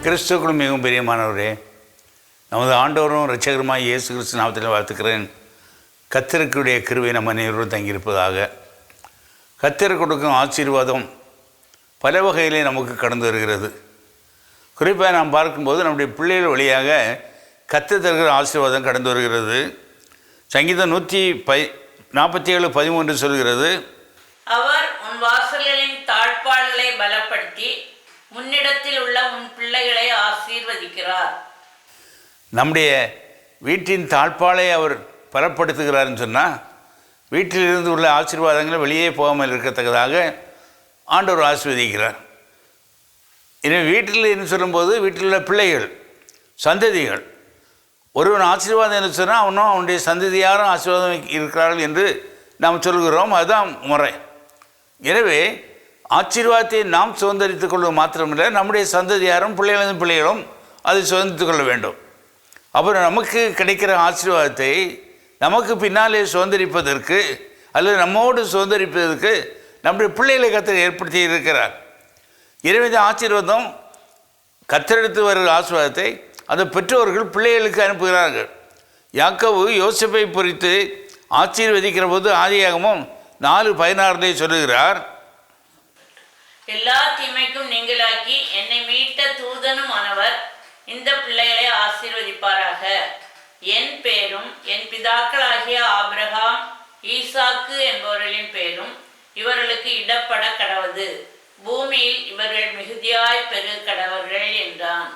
கிறிஸ்துவுக்குள் மிகவும் பிரியமானவரே, நமது ஆண்டவரும் இரட்சகருமாய் இயேசு கிறிஸ்து நாமத்தில் வாழ்த்துக்கிறேன். கர்த்தருடைய கிருபை நம்ம அனைவரோடு தங்கியிருப்பதாக. கர்த்தர் கொடுக்கும் ஆசீர்வாதம் பல வகையிலே நமக்கு கடந்து வருகிறது. குறிப்பாக நாம் பார்க்கும்போது நம்முடைய பிள்ளைகள் வழியாக கர்த்தர் தருகிற ஆசீர்வாதம் கடந்து வருகிறது. சங்கீதம் 147:13 சொல்கிறது, அவர் உன் வாசல்களின் தாழ்பாள்களை பலப்படுத்தி முன்னிடத்தில் உள்ள உன் பிள்ளைகளை ஆசீர்வதிக்கிறார். நம்முடைய வீட்டின் தாழ்பாலை அவர் பலப்படுத்துகிறார்னு சொன்னால் வீட்டிலிருந்து உள்ள ஆசீர்வாதங்களை வெளியே போகாமல் இருக்கத்தக்கதாக ஆண்டவர் ஆசீர்வதிக்கிறார். எனவே வீட்டில் என்று சொல்லும்போது வீட்டில் உள்ள பிள்ளைகள், சந்ததிகள், ஒருவன் ஆசீர்வாதம் என்று சொன்னால் அவனும் அவனுடைய சந்ததியாரும் ஆசீர்வாதம் இருக்கிறார்கள் என்று நாம் சொல்கிறோம். அதுதான் முறை. எனவே ஆசீர்வாதத்தை நாம் சுதந்திரித்துக் கொள்வது மாத்திரமில்லை, நம்முடைய சந்ததியாரும் பிள்ளைகளும் அதை சுதந்திரித்துக் கொள்ள வேண்டும். அப்புறம் நமக்கு கிடைக்கிற ஆசீர்வாதத்தை நமக்கு பின்னாலே சுதந்திரிப்பதற்கு அல்லது நம்மோடு சுதந்திரிப்பதற்கு நம்முடைய பிள்ளைகளை கர்த்தர் ஏற்படுத்தி இருக்கிறார். எனவே இந்த ஆசீர்வாதம் கர்த்தரெடுத்து வருகிற ஆசீர்வாதத்தை அந்த பெற்றோர்கள் பிள்ளைகளுக்கு அனுப்புகிறார்கள். யாக்கோபு யோசேப்பை குறித்து ஆசீர்வதிக்கிற போது ஆதியாகமம் 4:16 சொல்லுகிறார், எல்லா தீமைக்கும் நீங்களாக்கி என்னை மீட்ட தூதனும் ஆனவர் இந்த பிள்ளைகளை ஆசீர்வதிப்பாராக. என் பேரும் என் பிதாக்களாகிய ஆபிரகாம், ஈசாக்கு என்பவர்களின் பேரும் இவர்களுக்கு இடப்பட கடவது. பூமியில் இவர்கள் மிகுதியாய் பெரு கடவர்கள் என்றான்.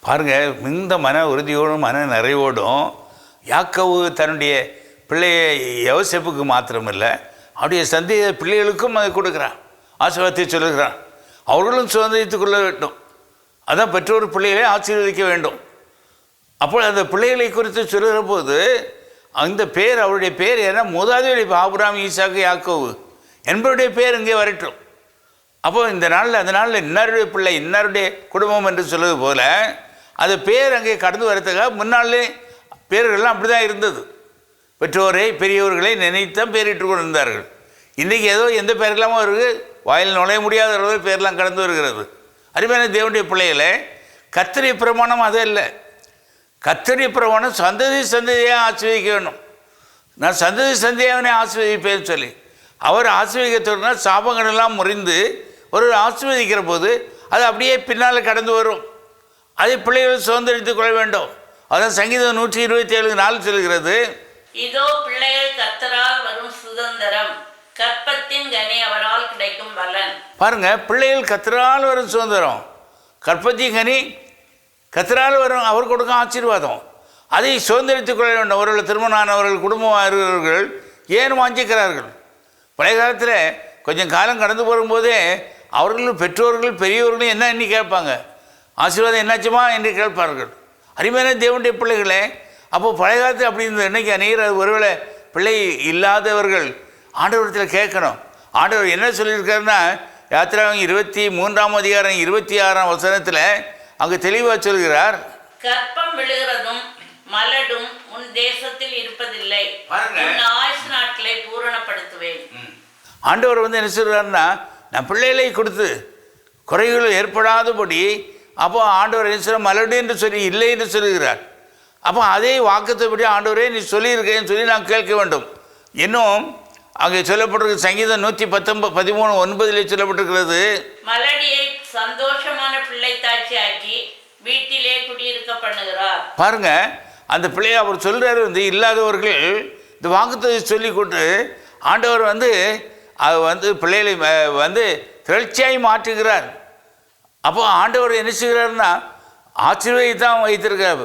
பாருங்க, இந்த மன உறுதியோடும் மன நிறைவோடும் யாக்கோபு தன்னுடைய பிள்ளையை யோசேப்புக்கு மாத்திரமில்லை, அவருடைய சந்தேக பிள்ளைகளுக்கும் அதை கொடுக்குறான், ஆசீர்வாதத்தை சொல்லுகிறான். அவர்களும் சுதந்திரித்துக் கொள்ள வேண்டும். அதான் பெற்றோர் பிள்ளைகளை ஆசீர்வதிக்க வேண்டும். அப்போ அந்த பிள்ளைகளை குறித்து சொல்லுகிற போது அந்த பேர், அவருடைய பேர் ஏன்னா மூதாதையுடைய ஆபிரகாம், ஈசாக்கு, யாக்கோபு என்பவருடைய பேர் இங்கே வரட்டும். அப்போ இந்த நாளில் அந்த நாளில் இன்னாருடைய பிள்ளை, இன்னாருடைய குடும்பம் என்று சொல்வது போல அந்த பேர் அங்கே கடந்து வரத்துக்காக முன்னாலே பேர்கள்லாம் அப்படி தான் இருந்தது. பெற்றோரை பெரியவர்களை நினைத்தான் பேரிட்டு கொண்டு இருந்தார்கள். இன்றைக்கி ஏதோ எந்த பேரெல்லாமோ இருக்குது, வாயில் நுழைய முடியாத அளவு பேரெல்லாம் கடந்து வருகிறது. அருமையான தேவனுடைய பிள்ளைகளை, கர்த்தருடைய பிரமாணம் அதே இல்லை. கர்த்தருடைய பிரமாணம் சந்ததியாக ஆசீர்வதிக்க வேண்டும். நான் சந்ததியாகவே ஆசீர்வதிப்பேன்னு சொல்லி அவர் ஆசீர்வதிக்க சாபங்கள் எல்லாம் முறிந்து ஒரு ஆசீர்வதிக்கிற போது அது அப்படியே பின்னால் கடந்து வரும். அதை பிள்ளைகள் சுதந்திரித்துக் கொள்ள வேண்டும். அதான் சங்கீதம் 127:4 சொல்கிறது, இதோ பிள்ளைகள் கர்த்தரால் வரும் சுதந்திரம், கற்பத்தின் கனி அவரால் கிடைக்கும் பலன். பாருங்க, பிள்ளைகள் கர்த்தரால் வரும் சுதந்திரம், கற்பத்தின் கனி கர்த்தரால் வரும், அவர் கொடுக்கும் ஆசீர்வாதம், அதை சுதந்திரித்துக் கொள்ள வேண்டும். அவர்கள் திருமணமானவர்கள், குடும்பமாக இருக்கிறவர்கள் ஏன் வாஞ்சிக்கிறார்கள்? பழைய காலத்தில் கொஞ்சம் காலம் கடந்து போகும்போதே அவர்கள் பெற்றோர்கள் பெரியவர்களும் என்ன எண்ணி கேட்பாங்க, ஆசீர்வாதம் என்னாச்சுமா என்று கேட்பார்கள். அருமையான தேவனுடைய பிள்ளைகளே, அப்போது பழைய காலத்தில் அப்படி இருந்தது. இன்றைக்கி அநேகர் ஒருவேளை பிள்ளை இல்லாதவர்கள் ஆண்டவரத்தில் கேட்கணும். ஆண்டவர் என்ன சொல்லியிருக்காருன்னா, யாத்திராகம் 23:26 அங்கே தெளிவாக சொல்கிறார், கற்பம் விழுகிறதும் மலடும் உன் தேசத்தில் இருப்பதில்லை, ஆயுசு நாட்களை பூரணப்படுத்துவேன். ஆண்டவர் என்ன சொல்கிறாருன்னா, நான் பிள்ளைகளை கொடுத்து குறைகள் ஏற்படாதபடி அப்போ ஆண்டவர் என்ன சொல்ல மலடு என்று சொல்லி இல்லை என்று சொல்லுகிறார். அப்போ அதே வாக்குத்தபடி ஆண்டவரே நீ சொல்லியிருக்கேன்னு சொல்லி நான் கேட்க வேண்டும். இன்னும் அங்கே சொல்லப்பட்டிருக்கு, சங்கீதம் 113:9 சொல்லப்பட்டிருக்கிறது, மலடியை சந்தோஷமான பிள்ளை தாட்சியாக்கி வீட்டிலே குடியிருக்க பண்ணுகிறார். பாருங்க, அந்த பிள்ளையை அவர் சொல்றாரு, இல்லாதவர்கள் இந்த வாக்குத்தத்தை சொல்லி கொண்டு ஆண்டவர் அது பிள்ளைகளை திரட்சியாய் மாற்றுகிறார். அப்போ ஆண்டவர் என்ன செய்கிறார்னா, ஆசீர்வாதத்தான் வைத்திருக்கார்.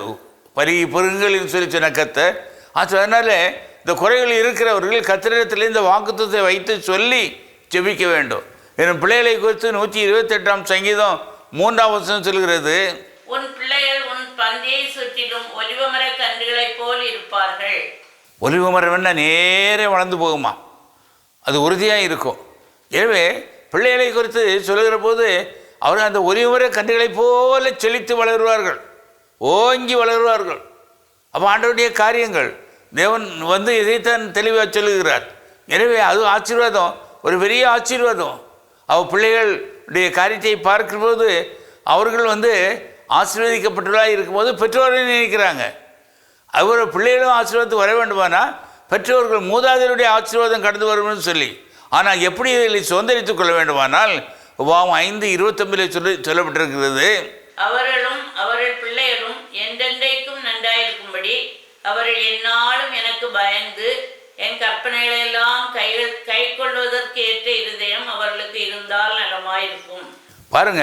பருகி பொருங்கள்னு சொல்லி சொன்ன கர்த்தர். அதனால இந்த குறைகள் இருக்கிறவர்கள் கர்த்தரிடத்தில் இந்த வாக்குத்தத்தை வைத்து சொல்லி ஜெபிக்க வேண்டும். என் பிள்ளைகளை குறித்து 128 சங்கீதம் 3 சொல்கிறது, உன் பிள்ளைகள் உன் பந்தியை சுற்றிலும் ஒலிவமர கன்றுகளைப் போல் இருப்பார்கள். ஒலிவமரம் என்ன நேரே வளர்ந்து போகுமா, அது உறுதியாக இருக்கும். எனவே பிள்ளைகளை குறித்து சொல்லுகிற போது அவர் அந்த ஒலிவமர கன்றுகளைப் போல செழித்து வளருவார்கள், ஓங்கி வளருவார்கள். அப்போ ஆண்டவருடைய காரியங்கள் தேவன் இதைத்தான் தெளிவாக சொல்லுகிறார். எனவே அது ஆசீர்வாதம், ஒரு பெரிய ஆசீர்வாதம். அவர் பிள்ளைகளுடைய காரியத்தை பார்க்கும்போது அவர்கள் ஆசீர்வதிக்கப்பட்டவர்களாக இருக்கும்போது பெற்றோரை நினைக்கிறாங்க. அவர் பிள்ளைகளும் ஆசீர்வாதத்துக்கு வர வேண்டுமானா பெற்றோர்கள் மூதாதையருடைய ஆசீர்வாதம் கடந்து வரும்னு சொல்லி. ஆனால் எப்படி இதில் சுதந்திரித்துக் கொள்ள வேண்டுமானால் உபாகமம் 5:29 சொல்லப்பட்டிருக்கிறது, அவர்களும் அவர்கள் பிள்ளைகளும் என்றென்றைக்கும் நன்றாயிருக்கும்படி அவர்கள் எந்நாளும் எனக்கு பயந்து என் கற்பனைகளை எல்லாம் கை கொள்வதற்கு ஏற்ற இருதயம் அவர்களுக்கு இருந்தால் நலமாயிருக்கும். பாருங்க,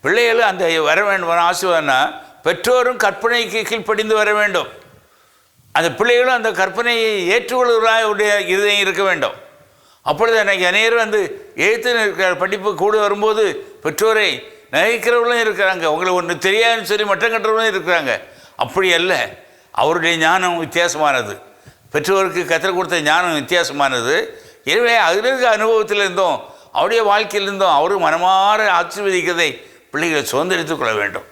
பிள்ளைகளும் அந்த வர வேண்டுமான ஆசீர்வாதம்னா பெற்றோரும் கற்பனைக்கு கீழ்ப்படிந்து வர வேண்டும். அந்த பிள்ளைகளும் அந்த கற்பனையை ஏற்றுக்கொள்வதாக இருதயம் இருக்க வேண்டும். அப்பொழுது எனக்கு அநேகர் வந்து எழுத்து இருக்கிற படிப்பு கூட வரும்போது பெற்றோரை நகைக்கிறவர்களும் இருக்கிறாங்க, உங்களுக்கு ஒன்று தெரியாதுன்னு சொல்லி மட்டம் கட்டுறவர்களும் இருக்கிறாங்க. அப்படி அல்ல, அவருடைய ஞானம் வித்தியாசமானது, பெற்றோருக்கு கற்றுக் கொடுத்த ஞானம் வித்தியாசமானது. எனவே அதில் இருக்க அனுபவத்திலிருந்தும் அவருடைய வாழ்க்கையிலிருந்தும் அவர் மனமாற ஆசீர்வதிக்கிறதை பிள்ளைகளை சுதந்திரித்துக் கொள்ள வேண்டும்.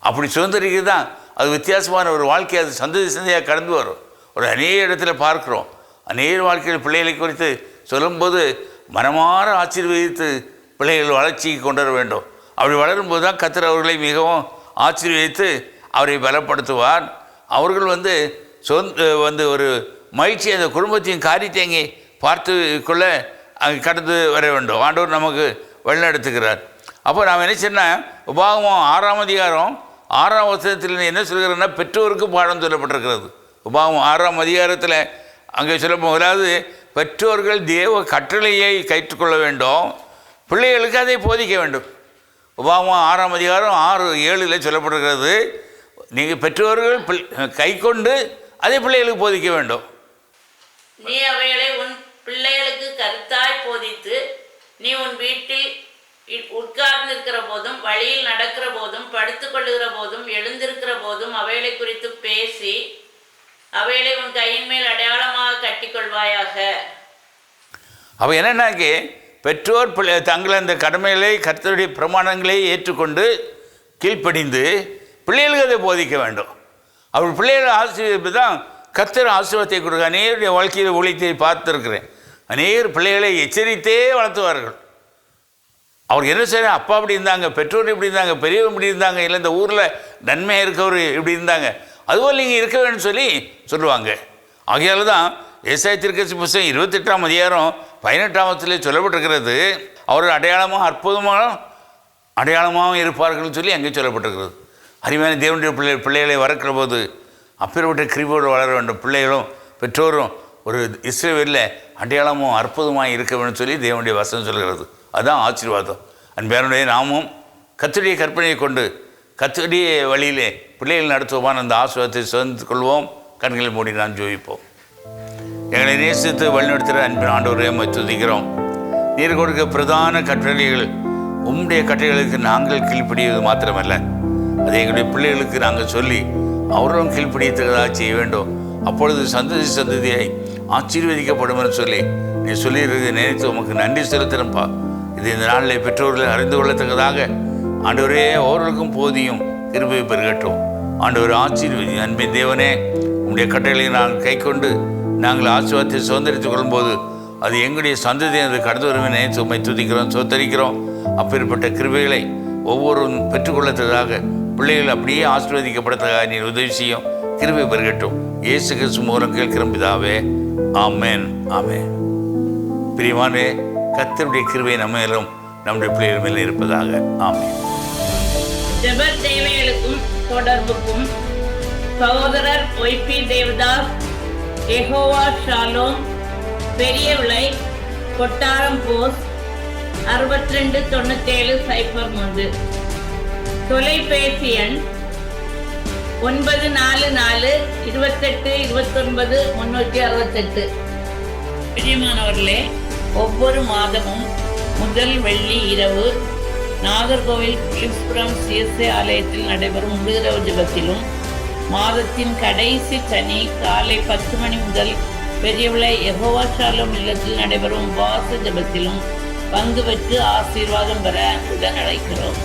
அப்படி சுதந்திரிக்கிறது தான் அது வித்தியாசமான ஒரு வாழ்க்கை, அது சந்ததி சந்தையாக கடந்து வரும். ஒரு அநேக இடத்துல பார்க்குறோம், அநேக வாழ்க்கையில் பிள்ளைகளை குறித்து சொல்லும்போது மனமாற ஆசீர்வதித்து பிள்ளைகள் வளர்ச்சிக்கு கொண்டு வர வேண்டும். அப்படி வளரும்போது தான் கர்த்தர் அவர்களை மிகவும் ஆசீர்வதித்து அவரை பலப்படுத்துவார். அவர்கள் வந்து ஒரு மகிழ்ச்சி அந்த குடும்பத்தின் காரியத்தை அங்கே பார்த்து கொள்ள அங்கே கடந்து வர வேண்டும். ஆண்டவர் நமக்கு வழிநடத்துகிறார். அப்போ நாம் என்ன சொன்னால் உபாகமம் 6ஆம் அதிகாரம் 6ஆம் வசனத்தில் என்ன சொல்கிறதுனா பெற்றோருக்கு பாடம் சொல்லப்பட்டிருக்கிறது. உபாகமம் 6ஆம் அதிகாரத்தில் அங்கே சொல்ல முதலாவது பெற்றோர்கள் தேவ கட்டளையை கற்றுக்கொள்ள வேண்டும், பிள்ளைகளுக்கு அதை போதிக்க வேண்டும். உபாகமம் 6ஆம் அதிகாரம் 6:7 சொல்லப்பட்டிருக்கிறது, நீங்கள் பெற்றோர்கள் கை கொண்டு அதை பிள்ளைகளுக்கு போதிக்க வேண்டும். நீ அவைகளை உன் பிள்ளைகளுக்கு கருத்தாய் போதித்து நீ உன் வீட்டில் உட்கார்ந்திருக்கிற போதும் வழியில் நடக்கிற போதும் படுத்து கொள்ளுகிற போதும் எழுந்திருக்கிற போதும் அவைகளை குறித்து பேசி அவைகளை உன் கையின் மேல் அடையாளமாக கட்டிக்கொள்வாயாக. அப்போ என்னன்னாக்கி பெற்றோர் தங்கள் அந்த கடமைகளை கர்த்தருடைய பிரமாணங்களை ஏற்றுக்கொண்டு கீழ்ப்படிந்து பிள்ளைகளுக்கு அதை போதிக்க வேண்டும். அவர் பிள்ளைகள் ஆசீர்வதிப்பு தான் கர்த்தர் ஆசீர்வாதத்தை கொடுக்க. அநேகருடைய வாழ்க்கையில் ஒழித்தை பார்த்துருக்கிறேன். அநேகர் பிள்ளைகளை எச்சரித்தே வளர்த்துவார்கள். அவர் என்ன செய்ய, அப்பா இப்படி இருந்தாங்க, பெற்றோர் இப்படி இருந்தாங்க, பெரியவர் இப்படி இருந்தாங்க, இல்லை இந்த ஊரில் நன்மையாக இருக்கவர் இப்படி இருந்தாங்க, அதுபோல் நீங்கள் இருக்க வேணும்னு சொல்லுவாங்க. ஆகையால் தான் ஏசாயா தீர்க்கதரிசி புத்தகம் 28ஆம் அதிகாரம் 18ஆம் வசனத்தில் சொல்லப்பட்டிருக்கிறது, அவர் அடையாளமாக அடையாளமாகவும் இருப்பார்கள்னு சொல்லி அங்கே சொல்லப்பட்டிருக்கிறது. அருமையான தேவனுடைய பிள்ளைகளை வளர்க்கிற போது அப்பேற்பட்ட கிருபையோடு வளர வேண்டும். பிள்ளைகளும் பெற்றோரும் ஒரு இஸ்ரவேலில் அடையாளமும் அற்புதமாக இருக்க வேண்டும் சொல்லி தேவனுடைய வசனம் சொல்கிறது. அதுதான் ஆசீர்வாதம். அன்பாருடைய நாமும் கர்த்தருடைய கற்பனையை கொண்டு கர்த்தருடைய வழியிலே பிள்ளைகள் நடத்துவோமான அந்த ஆசீர்வாதத்தை சுதந்தித்து கொள்வோம். கண்களை மூடி நான் ஜெபிப்போம். எங்களை நேசித்து வழிநடத்துகிற அன்பின் ஆண்டவரே உம்மை துதிக்கிறோம். நீர் கொடுக்க பிரதான கட்டளைகள் உம்முடைய கட்டளைகளுக்கு நாங்கள் கீழ்ப்படிவது மாத்திரமல்ல, அதை எங்களுடைய பிள்ளைகளுக்கு நாங்கள் சொல்லி அவர்களும் கீழ்ப்படியத்தக்கதாக செய்ய வேண்டும். அப்பொழுது சந்ததியை ஆசீர்வதிக்கப்படும் என்று சொல்லி நீ சொல்லியிருக்க நினைத்து உமக்கு நன்றி செலுத்துகிறேன்ப்பா. இது இந்த நாளில் பெற்றோர்கள் அறிந்து கொள்ளத்தக்கதாக ஆண்டவரே ஒவ்வொருவருக்கும் போதியும் கிருபை பெருகட்டும். ஆண்டவர் ஆசீர்வதி. அன்பின் தேவனே, உங்களுடைய கட்டளையை நாங்கள் கை கொண்டு நாங்கள் ஆசீர்வாதத்தை சுதந்திரித்துக் கொள்ளும்போது அது எங்களுடைய சந்ததியை அது கடந்து வருமே நினைத்து உம்மை துதிக்கிறோம், சோத்தரிக்கிறோம். அப்பேற்பட்ட கிருபைகளை ஒவ்வொருவரும் பெற்றுக்கொள்ளத்ததாக பிள்ளைகள் அப்படியே ஆசீர்வதிக்கப்படத்ததாக நீர் உதவி செய்யும். கிருபை பெருகட்டும். இயேசு கிறிஸ்து மூலம் கேட்கிறோம் பிதாவே, ஆமென், ஆமென். பிரியமானே, கர்த்தருடைய கிருபை நம்ம மேலும் நம்முடைய பிள்ளைகள் மேலும் இருப்பதாக. ஆமென். ஜெப தேவைகளுக்கும் தொடர்புக்கும் சகோதரர் ஒய்பி தேவதாஸ், யெகோவா ஷாலோம், பெரிய விளை, கொட்டாரம் போஸ்ட் 629703. தொலைபேசி எண் 9442829368. பிரியமானவர்களே, ஒவ்வொரு மாதமும் முதல் வெள்ளி இரவு நாகர்கோவில் பிலிப்ஸ்புரம் சிஎஸ்ஐ ஆலயத்தில் நடைபெறும் முழுதிரவு ஜெபத்திலும் மாதத்தின் கடைசி சனி காலை 10 மணி முதல் பெரியவிளை யெகோவா ஷாலோம் இல்லத்தில் நடைபெறும் உபவாச ஜெபத்திலும் பங்கு பெற்று ஆசீர்வாதம் பெற உடன் அழைக்கிறோம்.